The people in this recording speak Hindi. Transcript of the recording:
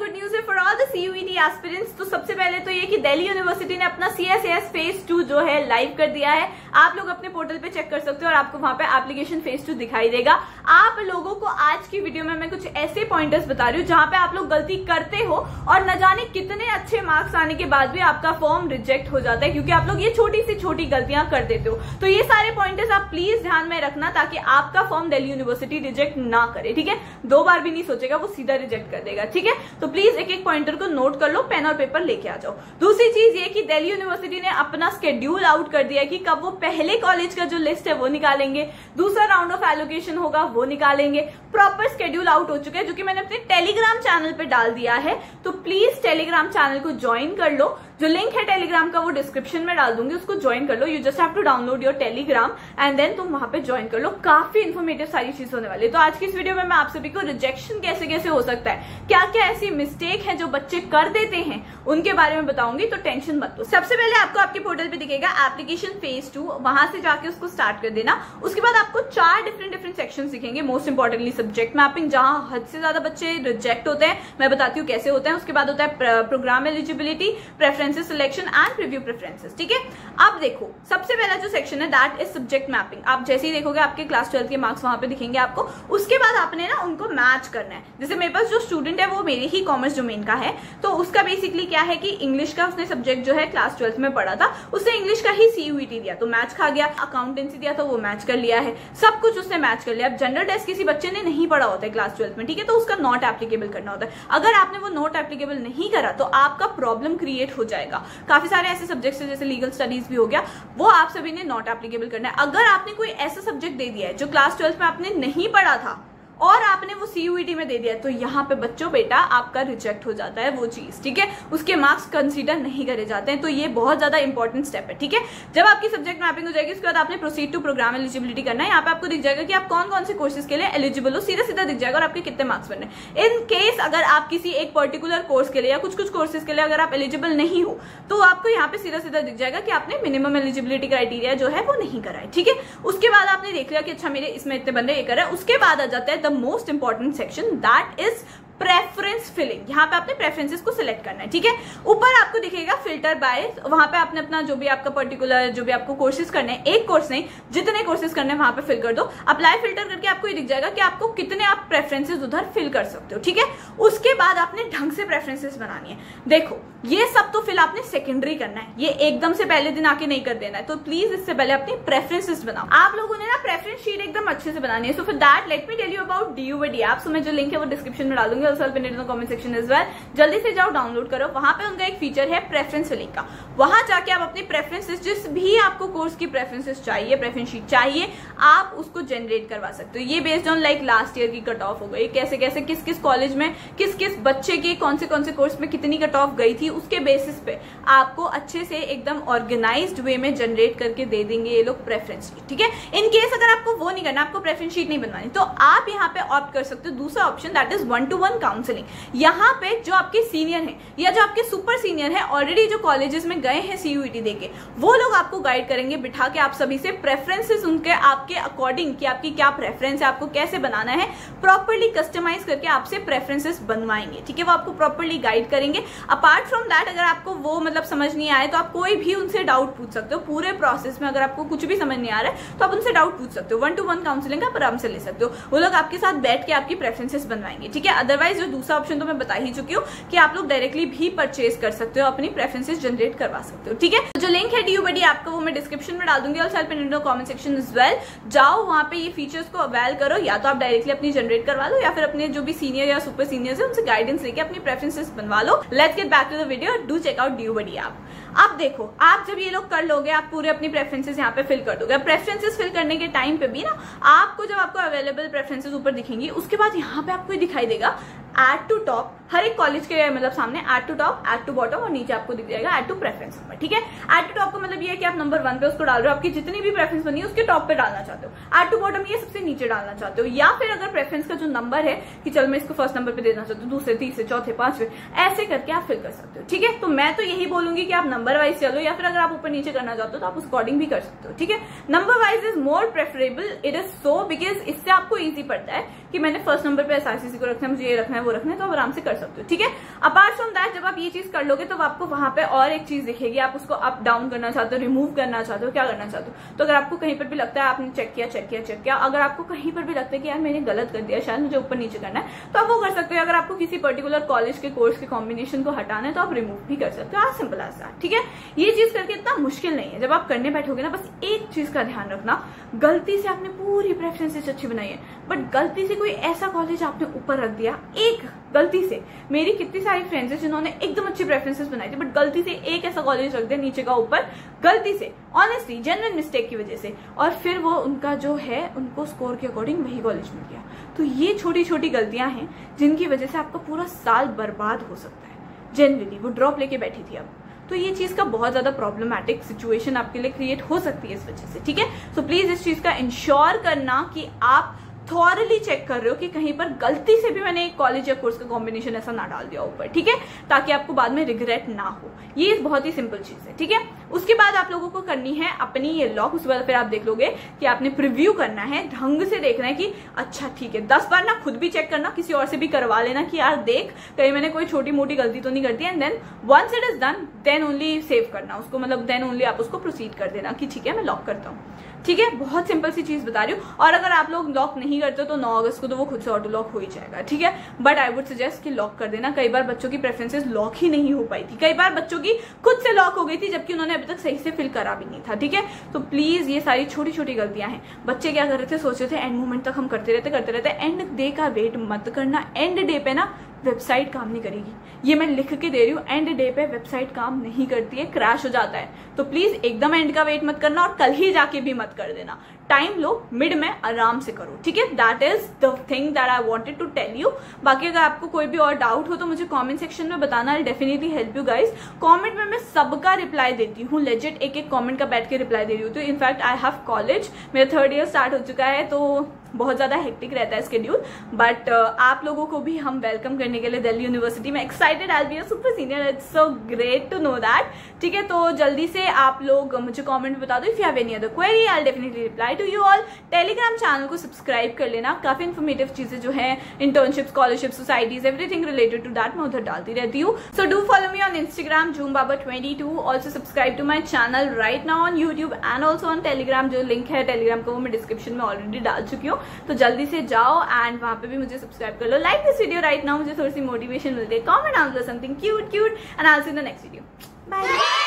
गुड न्यूज है for all the CUET aspirants. तो सबसे पहले तो ये कि दिल्ली यूनिवर्सिटी ने अपना CSAS फेज 2 जो है लाइव कर दिया है। आप लोग अपने पोर्टल पे चेक कर सकते हो और आपको वहां पे एप्लीकेशन फेज 2 दिखाई देगा। आप लोगों को आज की वीडियो में मैं कुछ ऐसे पॉइंटर्स बता रही हूँ जहां पे आप लोग गलती करते हो और न जाने कितने अच्छे मार्क्स आने के बाद भी आपका फॉर्म रिजेक्ट हो जाता है, क्योंकि आप लोग ये छोटी सी छोटी गलतियां कर देते हो। तो ये सारे पॉइंटर्स आप प्लीज ध्यान में रखना ताकि आपका फॉर्म दिल्ली यूनिवर्सिटी रिजेक्ट ना करे। ठीक है, 2 बार भी नहीं सोचेगा, वो सीधा रिजेक्ट कर देगा। ठीक है, तो प्लीज एक एक पॉइंटर को नोट कर लो, पेन और पेपर लेके आ जाओ। दूसरी चीज ये कि दिल्ली यूनिवर्सिटी ने अपना शेड्यूल आउट कर दिया कि कब वो पहले कॉलेज का जो लिस्ट है वो निकालेंगे, दूसरा राउंड ऑफ एलोकेशन होगा वो निकालेंगे। प्रॉपर शेड्यूल आउट हो चुका है जो कि मैंने अपने टेलीग्राम चैनल पे डाल दिया है। तो प्लीज टेलीग्राम चैनल को ज्वाइन कर लो, जो लिंक है टेलीग्राम का वो डिस्क्रिप्शन में डाल दूंगी, उसको ज्वाइन कर लो। You just have to download your Telegram and then तुम वहां पे ज्वाइन कर लो। काफी इन्फॉर्मेटिव सारी चीज होने वाली है। तो आज की इस वीडियो में मैं आप सभी को रिजेक्शन कैसे कैसे हो सकता है, क्या क्या ऐसी मिस्टेक है जो बच्चे कर देते हैं, उनके बारे में बताऊंगी। तो टेंशन मत लो। सबसे पहले आपको आपके पोर्टल पे दिखेगा एप्लीकेशन फेज 2, वहां से जाके उसको स्टार्ट कर देना। उसके बाद आपको 4 डिफरेंट सेक्शंस दिखेंगे। मोस्ट इंपॉर्टेंटली सब्जेक्ट मैपिंग, जहां हद से ज्यादा बच्चे रिजेक्ट होते हैं, मैं बताती हूँ कैसे होता है। उसके बाद होता है programme eligibility, preferences selection and preview preferences. ठीक है, अब देखो सबसे पहला जो सेक्शन है दैट इज सब्जेक्ट मैपिंग। आप जैसे ही देखोगे आपके क्लास 12 के मार्क्स वहां पे दिखेंगे आपको। उसके बाद आपने ना उनको मैच करना है। जैसे मेरे पास जो स्टूडेंट है वो मेरे ही कॉमर्स डोमेन का है, तो उसका बेसिकली क्या है कि इंग्लिश का उसने सब्जेक्ट जो है क्लास 12 में पढ़ा था, उसने इंग्लिश का ही CUET दिया तो मैच खा गया। अकाउंटेंसी दिया तो वो मैच कर लिया है, सब कुछ उसने मैच कर लिया। अब जनरल टेस्ट किसी बच्चे ने नहीं पढ़ा होता है क्लास 12 में, ठीक है, तो उसका नॉट एप्लीकेबल करना होता है। अगर आपने वो नॉट एप्लीकेबल नहीं करा तो आपका प्रॉब्लम क्रिएट हो जाएगा। काफी सारे ऐसे सब्जेक्ट्स है जैसे लीगल स्टडीज भी हो गया, वो आप सभी ने नॉट एप्लीकेबल करना है। अगर आपने कोई ऐसा सब्जेक्ट दे दिया है जो क्लास 12 में आपने नहीं पढ़ा था और आपने वो CUET में दे दिया, तो यहाँ पे बच्चों बेटा आपका रिजेक्ट हो जाता है वो चीज। ठीक है, उसके मार्क्स कंसीडर नहीं करे जाते हैं। तो ये बहुत ज्यादा इंपॉर्टेंट स्टेप है। ठीक है, जब आपकी सब्जेक्ट मैपिंग हो जाएगी उसके बाद आपने प्रोसीड टू प्रोग्राम एलिजिबिलिटी करना है। यहाँ पे आपको दिख जाएगा कि आप कौन कौन से कोर्सेज के लिए एलिजिबल हो, सीधा सीधा दिख जाएगा और आपके कितने मार्क्स बनने। इन केस अगर आप किसी एक पर्टिकुलर कोर्स के लिए या कुछ कोर्सेज के लिए अगर आप एलिजिबल नहीं हो तो आपको यहाँ पे सीधा सीधा दिख जाएगा कि आपने मिनिमम एलिजिबिलिटी क्राइटेरिया जो है वो नहीं करा है। ठीक है, उसके बाद आपने देख लिया कि अच्छा मेरे इसमें इतने बंदे ये कर रहे हैं। उसके बाद आ जाता है the most important section that is preference filling. यहाँ पे आपने प्रेफरेंसेस को सिलेक्ट करना है। ठीक है, ऊपर आपको दिखेगा फिल्टर बाय, वहां पे आपने अपना जो भी आपका पर्टिकुलर जो भी आपको कोर्सेज करने हैं, एक कोर्स नहीं जितने कोर्सेज करने हैं वहां पे फिल कर दो। अप्लाई फिल्टर करके आपको ये दिख जाएगा कि आपको कितने आप प्रेफरेंसेस उधर फिल कर सकते हो। ठीक है, उसके बाद आपने ढंग से प्रेफरेंसेस बनानी है। देखो ये सब तो फिल आपने सेकेंडरी करना है, ये एकदम से पहले दिन आके नहीं कर देना है। तो प्लीज इससे पहले अपनी प्रेफरेंसेस बनाओ। आप लोगों ने ना प्रेफरेंस शीट एकदम अच्छे से बनानी है। So for that let me tell you about DUVD app. So मैं जो लिंक है वो डिस्क्रिप्शन में डालूंगी, कमेंट सेक्शन एज वेल। जल्दी से जाओ डाउनलोड करो। वहां पे उनका एक फीचर है प्रेफरेंस फिलिंग का, वहां जाके आप अपनी प्रेफरेंसेस, जिस भी आपको कोर्स की प्रेफरेंसेस चाहिए, प्रेफरेंस शीट चाहिए, आप उसको जनरेट करवा सकते हो। ये based on like last year की कट ऑफ हो गई, कैसे कैसे किस किस कॉलेज में किस किस बच्चे के कौन से कोर्स में कितनी कट ऑफ गई थी, उसके बेसिस पे आपको अच्छे से एकदम ऑर्गेनाइज्ड वे में जनरेट करके दे देंगे ये लोग प्रेफरेंस शीट। ठीक है, इन केस अगर आपको वो नहीं करना, आपको प्रेफरेंस शीट नहीं बनवानी, तो आप यहाँ पे ऑप्ट कर सकते हो दूसरा option that is 1-to-1 counselling. यहाँ पे जो आपके सीनियर हैं या जो आपके सुपर सीनियर हैं, ऑलरेडी जो कॉलेजेस में गए हैं CUET देके, वो लोग आपको गाइड करेंगे बिठा के आप सभी से प्रेफरेंसेस उनके आपके अकॉर्डिंग कि आपकी क्या प्रेफरेंस है, आपको कैसे बनाना है, प्रॉपर्ली कस्टमाइज करके आपसे प्रेफरेंसेस बनवाएंगे। ठीक है, वो आपको प्रॉपर्ली गाइड करेंगे। अपार्ट फ्रॉम दैट अगर आपको वो मतलब समझ नहीं आए तो आप कोई भी उनसे डाउट पूछ सकते हो। पूरे प्रोसेस में अगर आपको कुछ भी समझ नहीं आ रहा है तो आप उनसे डाउट पूछ सकते हो। 1-to-1 काउंसलिंग आप आराम से ले सकते हो। वो लोग आपके साथ बैठ के आपकी प्रेफरेंसेस बनवाएंगे। ठीक है, अदरवाइज जो दूसरा ऑप्शन तो मैं बता ही चुकी हूँ कि आप लोग डायरेक्टली भी परचेज कर सकते हो, अपनी प्रेफरेंसेस जनरेट करवा सकते हो। ठीक है, जो लिंक है DUVD ऐप का वो मैं डिस्क्रिप्शन में डाल दूंगी और help in comment section as well. जाओ वहां पे ये फीचर्स को अवेल करो, या तो आप डायरेक्टली अपनी जनरेट करवा लो या फिर अपने जो भी सीनियर या सुपर सीनियर्स है उनसे गाइडेंस लेके अपनी प्रेफरेंसेस बनवा लो। Let's get back to the video, do check out DUVD app. अब देखो, आप जब ये लोग कर लोगे, आप पूरे अपनी प्रेफरेंसेस यहाँ पे फिल कर दोगे। प्रेफरेंसेस फिल करने के टाइम पे भी ना आपको जब आपको अवेलेबल प्रेफरेंसेस ऊपर दिखेंगी, उसके बाद यहाँ पे आपको दिखाई देगा एड टू टॉप, हर एक कॉलेज के मतलब सामने add to top, add to bottom और नीचे आपको दिख जाएगा एड टू प्रेफरेंस नंबर। ठीक है, एड टू टॉप का मतलब ये है कि आप नंबर 1 पे उसको डाल रहे हो, आपकी जितनी भी प्रेफरेंस बनी है उसके टॉप पे डालना चाहते हो। एड टू बॉटम ये सबसे नीचे डालना चाहते हो, या फिर अगर प्रेफरेंस का जो नंबर है कि चल मैं इसको फर्स्ट नंबर पे देना चाहती हूँ, दूसरे, तीसरे, चौथे, पांचवे, ऐसे करके आप फिल कर सकते हो। ठीक है, तो मैं तो यही बोलूंगी कि आप नंबर वाइज चलो, या फिर अगर आप ऊपर नीचे करना चाहते हो तो आप उस अकॉर्डिंग भी कर सकते हो। ठीक है, number wise is more preferable, it is so because इससे आपको ईजी पड़ता है कि मैंने फर्स्ट नंबर पे SRCC को रखना है, मुझे ये रखना है वो रखना है, तो आप आराम से कर सकते हो, ठीक है। अपार्ट फ्रॉम दैट जब आप ये चीज कर लोगे तो आपको वहां पे और एक चीज दिखेगी, आप उसको अप डाउन करना चाहते हो, रिमूव करना चाहते हो, क्या करना चाहते हो। तो अगर आपको कहीं पर भी लगता है आपने चेक किया, अगर आपको कहीं पर भी लगता है कि यार मैंने गलत कर दिया, शायद मुझे ऊपर नीचे करना है, तो आप वो कर सकते हो। अगर आपको किसी पर्टिकुलर कॉलेज के कोर्स के कॉम्बिनेशन को हटाना है तो आप रिमूव भी कर सकते हो, सिंपल एज दैट, ठीक है। ये चीज करके इतना मुश्किल नहीं है। जब आप करने बैठोगे ना, बस एक चीज का ध्यान रखना, गलती से आपने पूरी प्रेफरेंसेस अच्छी बनाई है बट गलती से कोई ऐसा कॉलेज आपने ऊपर रख दिया, एक गलती से। मेरी कितनी सारी फ्रेंड्स है जिन्होंने एकदम अच्छी प्रेफरेंसेस बनाई थी बट गलती से एक ऐसा कॉलेज रख दिया नीचे का ऊपर, गलती से, ऑनेस्टली जेन्युइन मिस्टेक की वजह से, और फिर वो उनका जो है उनको स्कोर के अकॉर्डिंग वही कॉलेज मिल गया। तो ये छोटी छोटी गलतियां हैं जिनकी वजह से आपका पूरा साल बर्बाद हो सकता है। जनरली वो ड्रॉप लेके बैठी थी अब, तो ये चीज का बहुत ज्यादा प्रॉब्लमैटिक सिचुएशन आपके लिए क्रिएट हो सकती है इस वजह से, ठीक है। सो प्लीज इस चीज का इंश्योर करना कि आप थॉरली चेक कर रहे हो कि कहीं पर गलती से भी मैंने एक कॉलेज या कोर्स का कॉम्बिनेशन ऐसा ना डाल दिया ऊपर, ठीक है, ताकि आपको बाद में रिग्रेट ना हो। ये बहुत ही सिंपल चीज है, ठीक है। उसके बाद आप लोगों को करनी है अपनी ये लॉक। उसके बाद फिर आप देख लोगे कि आपने प्रिव्यू करना है, ढंग से देखना है कि अच्छा ठीक है, 10 बार ना खुद भी चेक करना, किसी और से भी करवा लेना कि यार देख कहीं मैंने कोई छोटी मोटी गलती तो नहीं कर दी, and then once it is done then only save करना उसको, मतलब देन ओनली आप उसको प्रोसीड कर देना कि ठीक है मैं लॉक करता हूँ, ठीक है। बहुत सिंपल सी चीज बता रही हूँ। और अगर आप लोग लॉक नहीं करते तो 9 अगस्त को तो वो खुद से ऑटो लॉक हो ही जाएगा, ठीक है। बट आई वुड सजेस्ट कि लॉक कर देना। कई बार बच्चों की प्रेफरेंसेस लॉक ही नहीं हो पाई थी, कई बार बच्चों की खुद से लॉक हो गई थी जबकि उन्होंने अभी तक सही से फिल करा भी नहीं था, ठीक है। तो प्लीज ये सारी छोटी छोटी गलतियां हैं। बच्चे क्या कर रहे थे, सोच रहे थे एंड मोमेंट तक हम करते रहते, एंड डे का वेट मत करना। एंड डे पे ना वेबसाइट काम नहीं करेगी, ये मैं लिख के दे रही हूँ। एंड डे पे वेबसाइट काम नहीं करती है, क्रैश हो जाता है। तो प्लीज एकदम एंड का वेट मत करना और कल ही जाके भी मत कर देना। टाइम लो, मिड में आराम से करो, ठीक है। That is the thing that I wanted to tell you. बाकी अगर आपको कोई भी और डाउट हो तो मुझे कमेंट सेक्शन में बताना, I definitely help you guys. Comment में मैं सबका रिप्लाई देती हूँ, लेजिट एक एक कमेंट का बैठ के रिप्लाई दे रही हूँ। तो इनफैक्ट आई हैव कॉलेज, मेरा 3rd ईयर स्टार्ट हो चुका है तो बहुत ज्यादा हेक्टिक रहता है स्केड्यूल, बट आप लोगों को भी हम वेलकम करने के लिए दिल्ली यूनिवर्सिटी में excited. I be a super senior, it's so great to know that, ठीक है। तो जल्दी से आप लोग मुझे कमेंट में बता दो if you have any other query, I will definitely reply to you all. Telegram channel को सब्सक्राइब कर लेना, काफी इन्फॉर्मेटिव चीजें जो है internship, scholarship, societies, everything related to that मैं उधर डालती रहती हूँ। So do follow me on Instagram joombaba22, also subscribe to my channel right now on YouTube and also on Telegram. जो लिंक है टेलीग्राम का वो मैं डिस्क्रिप्शन में ऑलरेडी डाल चुकी हूँ, तो जल्दी से जाओ एंड वहां पे भी मुझे सब्सक्राइब कर लो। Like this video right now, मुझे थोड़ी सी मोटिवेशन मिलती है। Comment down something cute and I will see you in the next video. Bye.